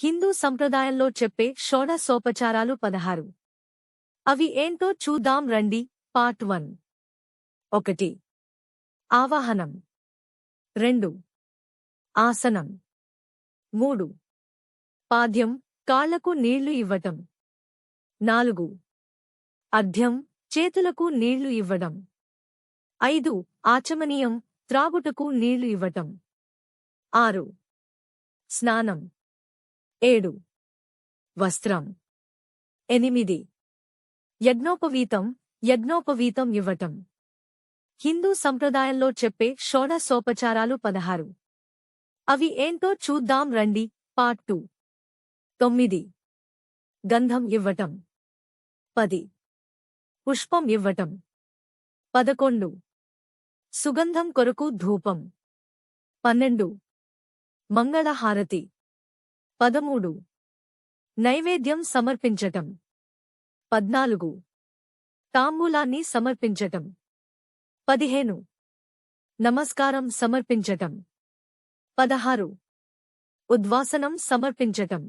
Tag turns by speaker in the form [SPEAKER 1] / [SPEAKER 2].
[SPEAKER 1] హిందూ సంప్రదాయంలో చెప్పే షోడశోపచారాలు 16. అవి ఏంటో చూద్దాం రండి. పార్ట్ 1. 1. ఆవాహనం. 2. ఆసనం. 3. పాద్యం, కాళ్లకు నీళ్లు ఇవ్వటం. 4. అర్ఘ్యం, చేతులకు నీళ్లు ఇవ్వడం. 5. ఆచమనీయం, త్రాగుటకు నీళ్లు ఇవ్వటం. 6. స్నానం. 7. వస్త్రం. 8. యజ్ఞోపవీతం ఇవ్వటం. హిందూ సంప్రదాయంలో చెప్పే షోడశోపచారాలు 16. అవి ఏంటో చూద్దాం రండి. పార్ట్ 2. 9. గంధం ఇవ్వటం. 10. పుష్పం ఇవ్వటం. 11. సుగంధం కొరకు ధూపం. 12. మంగళహారతి. 13. నైవేద్యం సమర్పించటం. 14. తాంబూలాన్ని సమర్పించటం. 15. నమస్కారం సమర్పించటం. 16. ఉద్వాసనం సమర్పించటం.